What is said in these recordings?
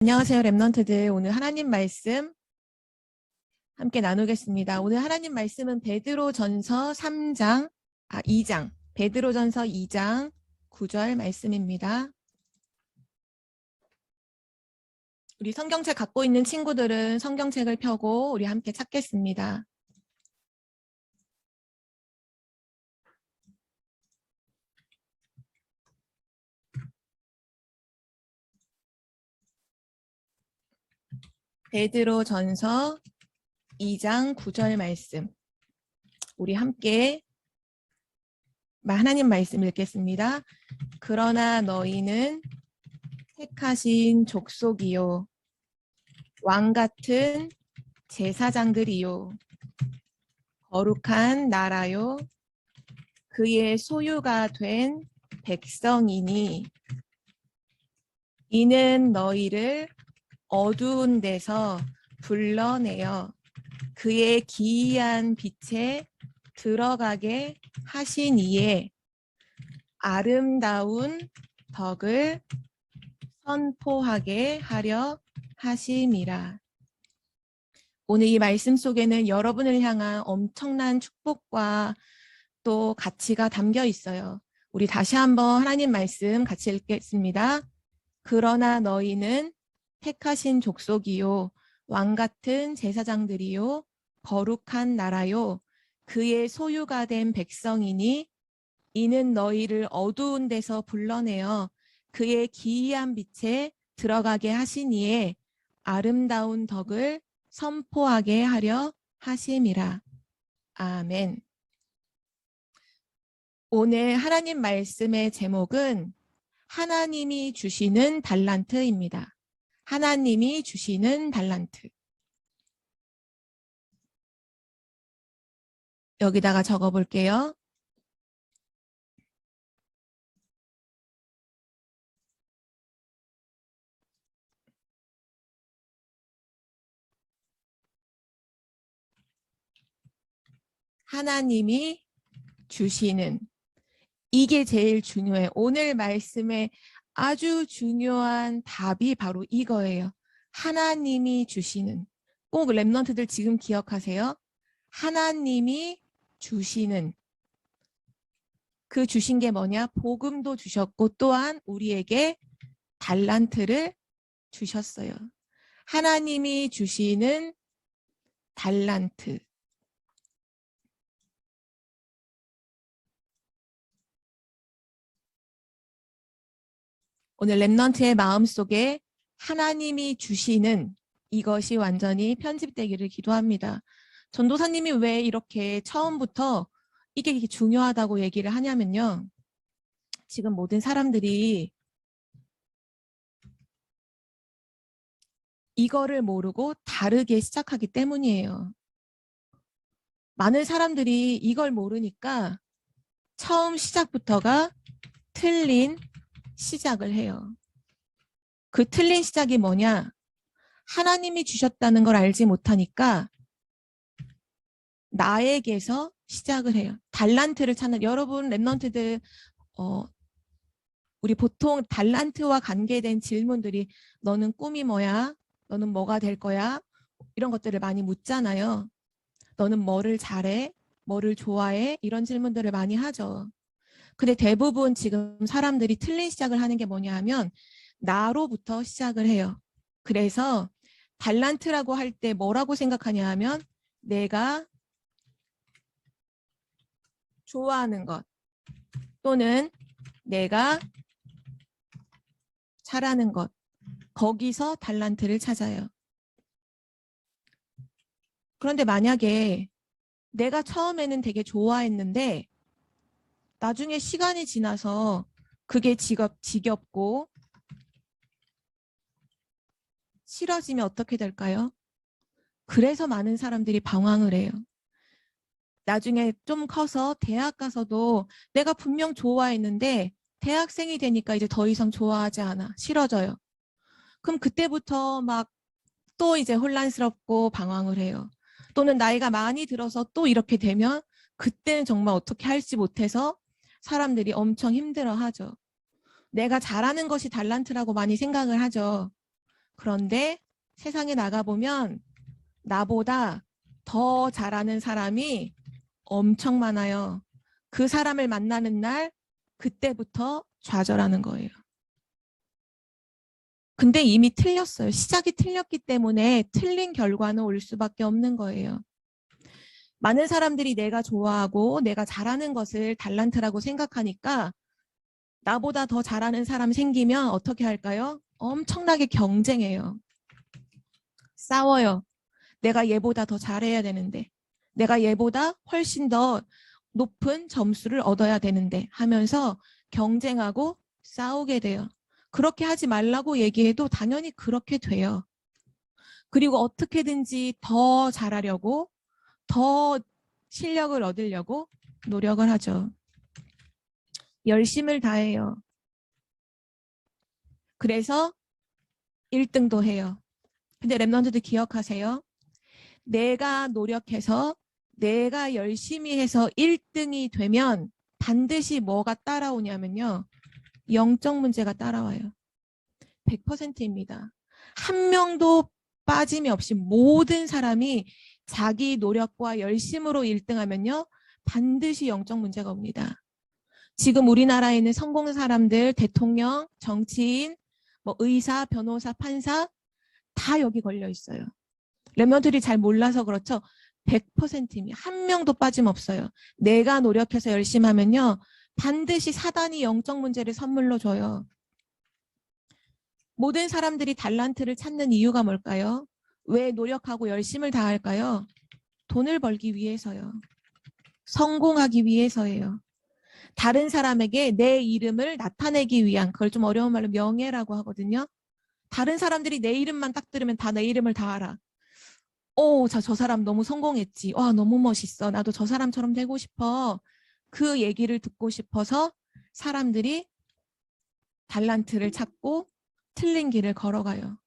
안녕하세요, 랩넌트들. 오늘 하나님 말씀 함께 나누겠습니다. 오늘 하나님 말씀은 베드로전서 2장, 베드로전서 2장 9절 말씀입니다. 우리 성경책 갖고 있는 친구들은 성경책을 펴고 우리 함께 찾겠습니다. 베드로전서 2장 9절 말씀. 우리 함께 하나님 말씀 읽겠습니다. 그러나 너희는 택하신 족속이요 왕같은 제사장들이요 거룩한 나라요 그의 소유가 된 백성이니 이는 너희를 어두운 데서 불러내어 그의 기이한 빛에 들어가게 하신 이에 아름다운 덕을 선포하게 하려 하심이라. 오늘 이 말씀 속에는 여러분을 향한 엄청난 축복과 또 가치가 담겨 있어요. 우리 다시 한번 하나님 말씀 같이 읽겠습니다. 그러나 너희는 택하신 족속이요 왕같은 제사장들이요 거룩한 나라요 그의 소유가 된 백성이니 이는 너희를 어두운 데서 불러내어 그의 기이한 빛에 들어가게 하시니에 아름다운 덕을 선포하게 하려 하심이라. 아멘. 오늘 하나님 말씀의 제목은 하나님이 주시는 달란트입니다. 하나님이 주시는 달란트. 여기다가 적어볼게요. 하나님이 주시는, 이게 제일 중요해요. 오늘 말씀에 아주 중요한 답이 바로 이거예요. 하나님이 주시는. 꼭 랩넌트들 지금 기억하세요. 하나님이 주시는. 그 주신 게 뭐냐? 복음도 주셨고 또한 우리에게 달란트를 주셨어요. 하나님이 주시는 달란트. 오늘 랩넌트의 마음속에 하나님이 주시는 이것이 완전히 편집되기를 기도합니다. 전도사님이 왜 이렇게 처음부터 이게 중요하다고 얘기를 하냐면요. 지금 모든 사람들이 이거를 모르고 다르게 시작하기 때문이에요. 많은 사람들이 이걸 모르니까 처음 시작부터가 틀린 시작을 해요. 그 틀린 시작이 뭐냐? 하나님이 주셨다는 걸 알지 못하니까 나에게서 시작을 해요. 달란트를 찾는, 여러분 랩넌트들 우리 보통 달란트와 관계된 질문들이 너는 꿈이 뭐야? 너는 뭐가 될 거야? 이런 것들을 많이 묻잖아요. 너는 뭐를 잘해? 뭐를 좋아해? 이런 질문들을 많이 하죠. 근데 대부분 지금 사람들이 틀린 시작을 하는 게 뭐냐 하면 나로부터 시작을 해요. 그래서 달란트라고 할 때 뭐라고 생각하냐 하면 내가 좋아하는 것 또는 내가 잘하는 것, 거기서 달란트를 찾아요. 그런데 만약에 내가 처음에는 되게 좋아했는데 나중에 시간이 지나서 그게 지겹고 싫어지면 어떻게 될까요? 그래서 많은 사람들이 방황을 해요. 나중에 좀 커서 대학 가서도 내가 분명 좋아했는데 대학생이 되니까 이제 더 이상 좋아하지 않아. 싫어져요. 그럼 그때부터 막 또 이제 혼란스럽고 방황을 해요. 또는 나이가 많이 들어서 또 이렇게 되면 그때는 정말 어떻게 할지 못해서 사람들이 엄청 힘들어하죠. 내가 잘하는 것이 달란트라고 많이 생각을 하죠. 그런데 세상에 나가보면 나보다 더 잘하는 사람이 엄청 많아요. 그 사람을 만나는 날 그때부터 좌절하는 거예요. 근데 이미 틀렸어요. 시작이 틀렸기 때문에 틀린 결과는 올 수밖에 없는 거예요. 많은 사람들이 내가 좋아하고 내가 잘하는 것을 달란트라고 생각하니까 나보다 더 잘하는 사람 생기면 어떻게 할까요? 엄청나게 경쟁해요. 싸워요. 내가 얘보다 더 잘해야 되는데, 내가 얘보다 훨씬 더 높은 점수를 얻어야 되는데 하면서 경쟁하고 싸우게 돼요. 그렇게 하지 말라고 얘기해도 당연히 그렇게 돼요. 그리고 어떻게든지 더 잘하려고, 더 실력을 얻으려고 노력을 하죠. 열심을 다해요. 그래서 1등도 해요. 근데 랩런트들 기억하세요. 내가 노력해서 내가 열심히 해서 1등이 되면 반드시 뭐가 따라오냐면요. 영적 문제가 따라와요. 100%입니다. 한 명도 빠짐이 없이 모든 사람이 자기 노력과 열심으로 1등하면요. 반드시 영적 문제가 옵니다. 지금 우리나라에 있는 성공 사람들, 대통령, 정치인, 뭐 의사, 변호사, 판사 다 여기 걸려 있어요. 랩런트들이 잘 몰라서 그렇죠. 100%입니다. 한 명도 빠짐없어요. 내가 노력해서 열심히 하면요. 반드시 사단이 영적 문제를 선물로 줘요. 모든 사람들이 달란트를 찾는 이유가 뭘까요? 왜 노력하고 열심을 다할까요? 돈을 벌기 위해서요. 성공하기 위해서예요. 다른 사람에게 내 이름을 나타내기 위한, 그걸 좀 어려운 말로 명예라고 하거든요. 다른 사람들이 내 이름만 딱 들으면 다 내 이름을 다 알아. 저 사람 너무 성공했지. 와, 너무 멋있어. 나도 저 사람처럼 되고 싶어. 그 얘기를 듣고 싶어서 사람들이 달란트를 찾고 틀린 길을 걸어가요.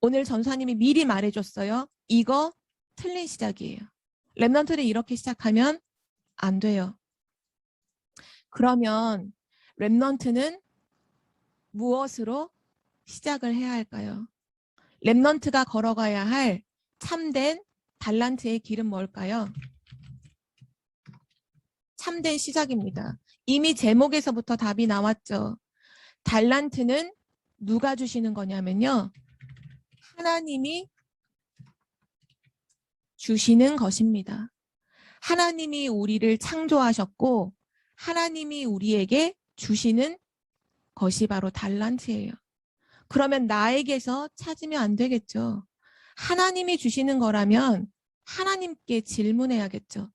오늘 전사님이 미리 말해줬어요. 이거 틀린 시작이에요. 랩런트를 이렇게 시작하면 안 돼요. 그러면 랩런트는 무엇으로 시작을 해야 할까요? 랩런트가 걸어가야 할 참된 달란트의 길은 뭘까요? 참된 시작입니다. 이미 제목에서부터 답이 나왔죠. 달란트는 누가 주시는 거냐면요. 하나님이 주시는 것입니다. 하나님이 우리를 창조하셨고 하나님이 우리에게 주시는 것이 바로 달란트예요. 그러면 나에게서 찾으면 안 되겠죠. 하나님이 주시는 거라면 하나님께 질문해야겠죠.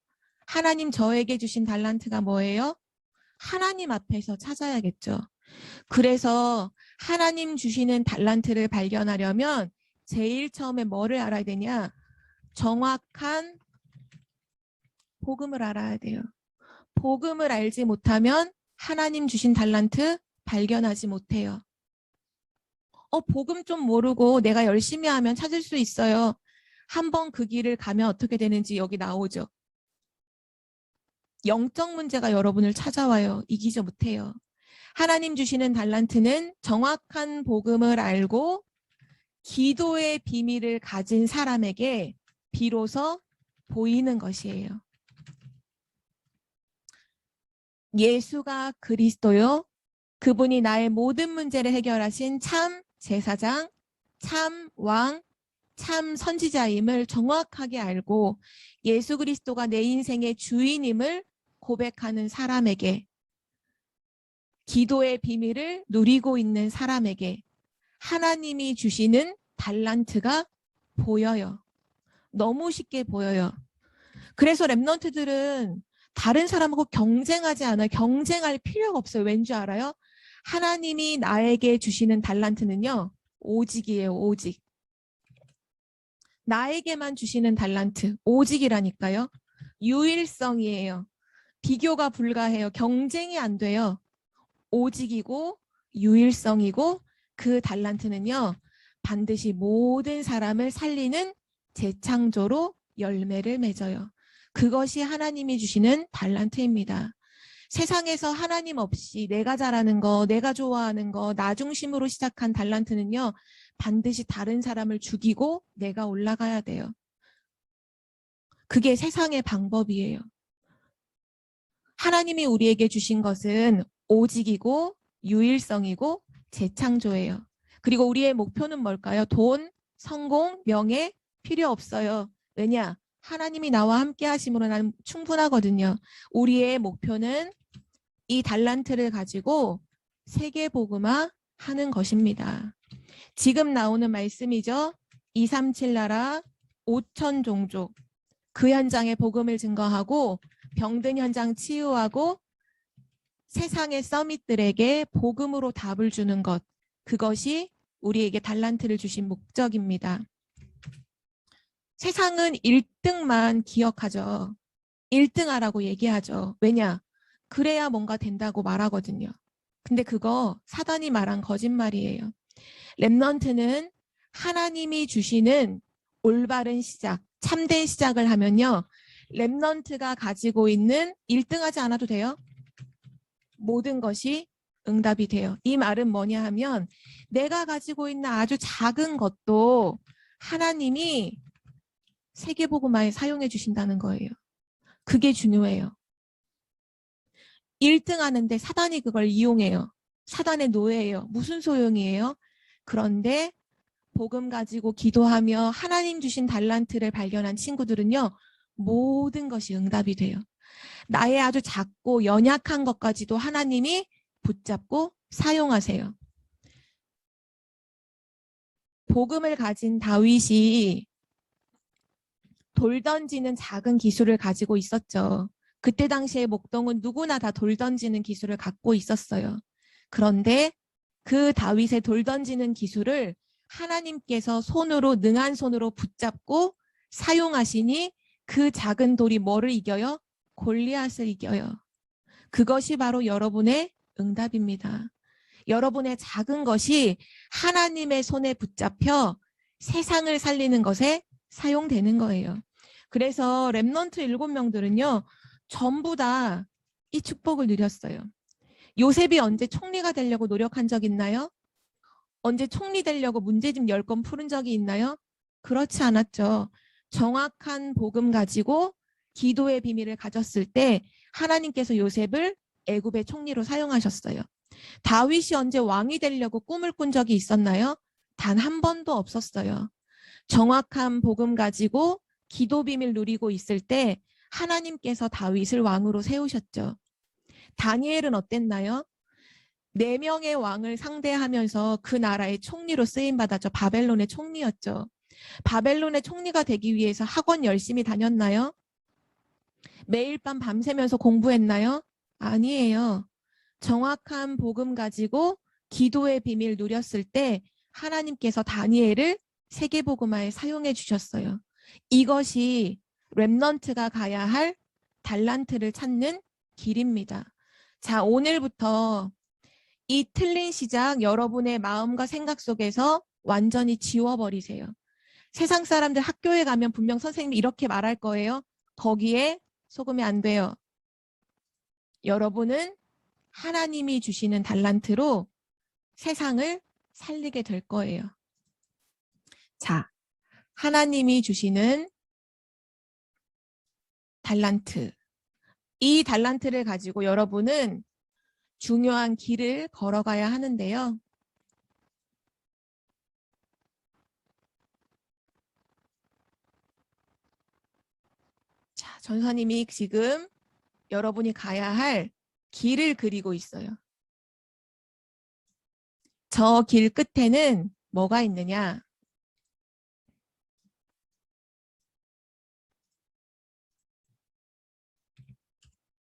하나님 저에게 주신 달란트가 뭐예요? 하나님 앞에서 찾아야겠죠. 그래서 하나님 주시는 달란트를 발견하려면 제일 처음에 뭐를 알아야 되냐? 정확한 복음을 알아야 돼요. 복음을 알지 못하면 하나님 주신 달란트 발견하지 못해요. 복음 좀 모르고 내가 열심히 하면 찾을 수 있어요. 한번 그 길을 가면 어떻게 되는지 여기 나오죠. 영적 문제가 여러분을 찾아와요. 이기지 못해요. 하나님 주시는 달란트는 정확한 복음을 알고 기도의 비밀을 가진 사람에게 비로소 보이는 것이에요. 예수가 그리스도요. 그분이 나의 모든 문제를 해결하신 참 제사장, 참 왕, 참 선지자임을 정확하게 알고 예수 그리스도가 내 인생의 주인임을 고백하는 사람에게, 기도의 비밀을 누리고 있는 사람에게 하나님이 주시는 달란트가 보여요. 너무 쉽게 보여요. 그래서 랩런트들은 다른 사람하고 경쟁하지 않아요. 경쟁할 필요가 없어요. 왠지 알아요? 하나님이 나에게 주시는 달란트는요. 오직이에요. 오직. 나에게만 주시는 달란트. 오직이라니까요. 유일성이에요. 비교가 불가해요. 경쟁이 안 돼요. 오직이고 유일성이고 그 달란트는요. 반드시 모든 사람을 살리는 재창조로 열매를 맺어요. 그것이 하나님이 주시는 달란트입니다. 세상에서 하나님 없이 내가 잘하는 거, 내가 좋아하는 거, 나 중심으로 시작한 달란트는요. 반드시 다른 사람을 죽이고 내가 올라가야 돼요. 그게 세상의 방법이에요. 하나님이 우리에게 주신 것은 오직이고 유일성이고 재창조예요. 그리고 우리의 목표는 뭘까요? 돈, 성공, 명예 필요 없어요. 왜냐? 하나님이 나와 함께 하심으로 나는 충분하거든요. 우리의 목표는 이 달란트를 가지고 세계 복음화 하는 것입니다. 지금 나오는 말씀이죠. 237 나라 5천 종족 그 현장에 복음을 증거하고 병든 현장 치유하고 세상의 서밋들에게 복음으로 답을 주는 것, 그것이 우리에게 달란트를 주신 목적입니다. 세상은 1등만 기억하죠. 1등 하라고 얘기하죠. 왜냐? 그래야 뭔가 된다고 말하거든요. 근데 그거 사단이 말한 거짓말이에요. 렘넌트는 하나님이 주시는 올바른 시작, 참된 시작을 하면요. 렘넌트가 가지고 있는 1등 하지 않아도 돼요. 모든 것이 응답이 돼요. 이 말은 뭐냐 하면 내가 가지고 있는 아주 작은 것도 하나님이 세계복음화에 사용해 주신다는 거예요. 그게 중요해요. 1등 하는데 사단이 그걸 이용해요. 사단의 노예예요. 무슨 소용이에요? 그런데 복음 가지고 기도하며 하나님 주신 달란트를 발견한 친구들은요. 모든 것이 응답이 돼요. 나의 아주 작고 연약한 것까지도 하나님이 붙잡고 사용하세요. 복음을 가진 다윗이 돌 던지는 작은 기술을 가지고 있었죠. 그때 당시에 목동은 누구나 다 돌 던지는 기술을 갖고 있었어요. 그런데 그 다윗의 돌 던지는 기술을 하나님께서 손으로 능한 손으로 붙잡고 사용하시니 그 작은 돌이 뭐를 이겨요? 골리앗을 이겨요. 그것이 바로 여러분의 응답입니다. 여러분의 작은 것이 하나님의 손에 붙잡혀 세상을 살리는 것에 사용되는 거예요. 그래서 렘넌트 7명들은요. 전부 다 이 축복을 누렸어요. 요셉이 언제 총리가 되려고 노력한 적 있나요? 언제 총리 되려고 문제집 10건 푸른 적이 있나요? 그렇지 않았죠. 정확한 복음 가지고 기도의 비밀을 가졌을 때 하나님께서 요셉을 애굽의 총리로 사용하셨어요. 다윗이 언제 왕이 되려고 꿈을 꾼 적이 있었나요? 단 한 번도 없었어요. 정확한 복음 가지고 기도 비밀 누리고 있을 때 하나님께서 다윗을 왕으로 세우셨죠. 다니엘은 어땠나요? 4명의 왕을 상대하면서 그 나라의 총리로 쓰임받았죠. 바벨론의 총리였죠. 바벨론의 총리가 되기 위해서 학원 열심히 다녔나요? 매일 밤 밤새면서 공부했나요? 아니에요. 정확한 복음 가지고 기도의 비밀 누렸을 때 하나님께서 다니엘을 세계복음화에 사용해 주셨어요. 이것이 렘넌트가 가야 할 달란트를 찾는 길입니다. 자, 오늘부터 이 틀린 시작 여러분의 마음과 생각 속에서 완전히 지워버리세요. 세상 사람들 학교에 가면 분명 선생님이 이렇게 말할 거예요. 거기에 속으면 안 돼요. 여러분은 하나님이 주시는 달란트로 세상을 살리게 될 거예요. 자, 하나님이 주시는 달란트. 이 달란트를 가지고 여러분은 중요한 길을 걸어가야 하는데요. 자, 전사님이 지금 여러분이 가야 할 길을 그리고 있어요. 저 길 끝에는 뭐가 있느냐?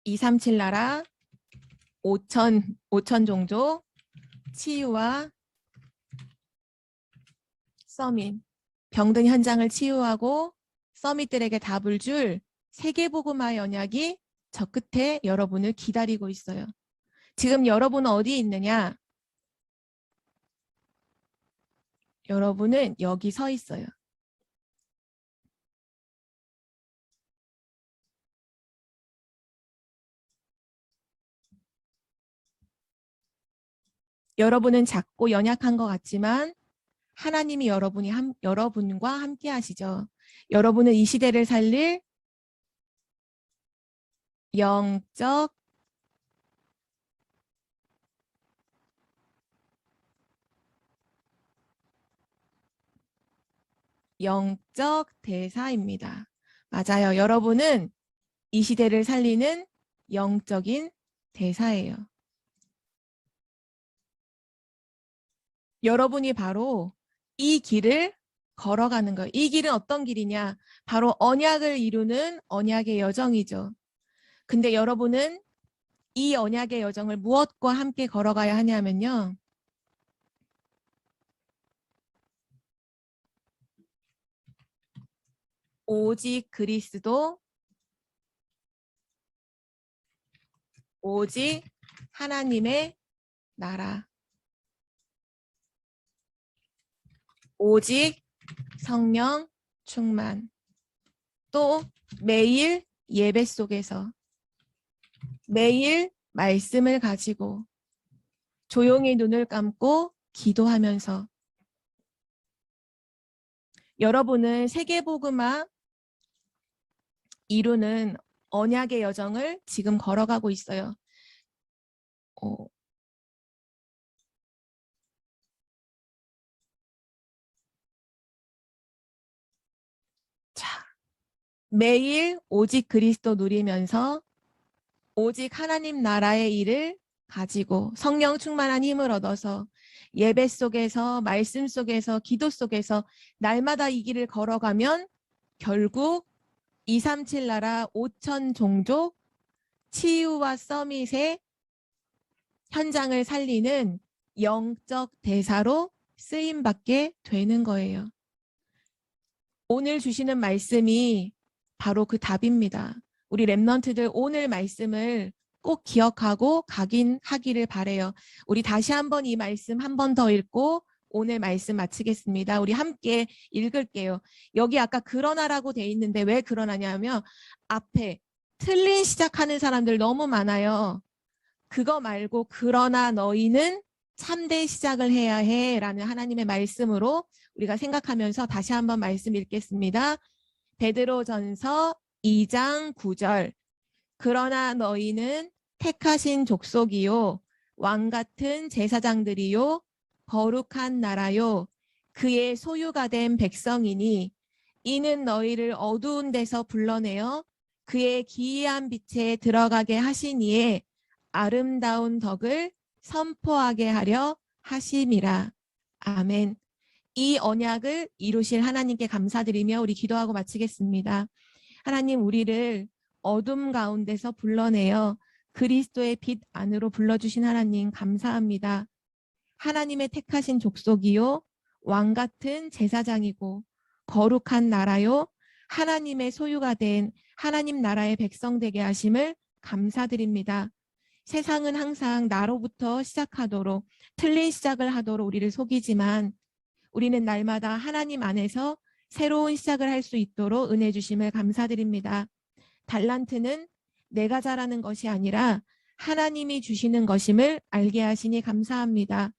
237 나라 5천 종족 치유와 서밋. 병든 현장을 치유하고 서밋들에게 답을 줄 세계복음화 연약이 저 끝에 여러분을 기다리고 있어요. 지금 여러분은 어디에 있느냐? 여러분은 여기 서 있어요. 여러분은 작고 연약한 것 같지만 하나님이 여러분과 함께 하시죠. 여러분은 이 시대를 살릴 영적 대사입니다. 맞아요. 여러분은 이 시대를 살리는 영적인 대사예요. 여러분이 바로 이 길을 걸어가는 거예요. 이 길은 어떤 길이냐? 바로 언약을 이루는 언약의 여정이죠. 근데 여러분은 이 언약의 여정을 무엇과 함께 걸어가야 하냐면요. 오직 그리스도, 오직 하나님의 나라, 오직 성령 충만, 또 매일 예배 속에서 매일 말씀을 가지고 조용히 눈을 감고 기도하면서 여러분은 세계복음화 이루는 언약의 여정을 지금 걸어가고 있어요. 자, 매일 오직 그리스도 누리면서 오직 하나님 나라의 일을 가지고 성령 충만한 힘을 얻어서 예배 속에서 말씀 속에서 기도 속에서 날마다 이 길을 걸어가면 결국 237 나라 5천 종족 치유와 서밋의 현장을 살리는 영적 대사로 쓰임받게 되는 거예요. 오늘 주시는 말씀이 바로 그 답입니다. 우리 랩넌트들 오늘 말씀을 꼭 기억하고 각인하기를 바래요. 우리 다시 한번 이 말씀 한 번 더 읽고 오늘 말씀 마치겠습니다. 우리 함께 읽을게요. 여기 아까 그러나라고 돼 있는데 왜 그러나냐면 앞에 틀린 시작하는 사람들 너무 많아요. 그거 말고 그러나 너희는 참된 시작을 해야 해 라는 하나님의 말씀으로 우리가 생각하면서 다시 한번 말씀 읽겠습니다. 베드로전서 2장 9절 그러나 너희는 택하신 족속이요 왕같은 제사장들이요 거룩한 나라요 그의 소유가 된 백성이니 이는 너희를 어두운 데서 불러내어 그의 기이한 빛에 들어가게 하시니에 아름다운 덕을 선포하게 하려 하심이라. 아멘. 이 언약을 이루실 하나님께 감사드리며 우리 기도하고 마치겠습니다. 하나님 우리를 어둠 가운데서 불러내어 그리스도의 빛 안으로 불러주신 하나님 감사합니다. 하나님의 택하신 족속이요 왕같은 제사장이고 거룩한 나라요 하나님의 소유가 된 하나님 나라의 백성 되게 하심을 감사드립니다. 세상은 항상 나로부터 시작하도록 틀린 시작을 하도록 우리를 속이지만 우리는 날마다 하나님 안에서 새로운 시작을 할 수 있도록 은혜 주심을 감사드립니다. 달란트는 내가 잘하는 것이 아니라 하나님이 주시는 것임을 알게 하시니 감사합니다.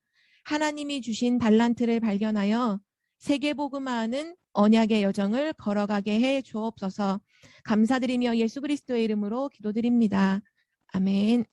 하나님이 주신 달란트를 발견하여 세계복음화하는 언약의 여정을 걸어가게 해 주옵소서. 감사드리며 예수 그리스도의 이름으로 기도드립니다. 아멘.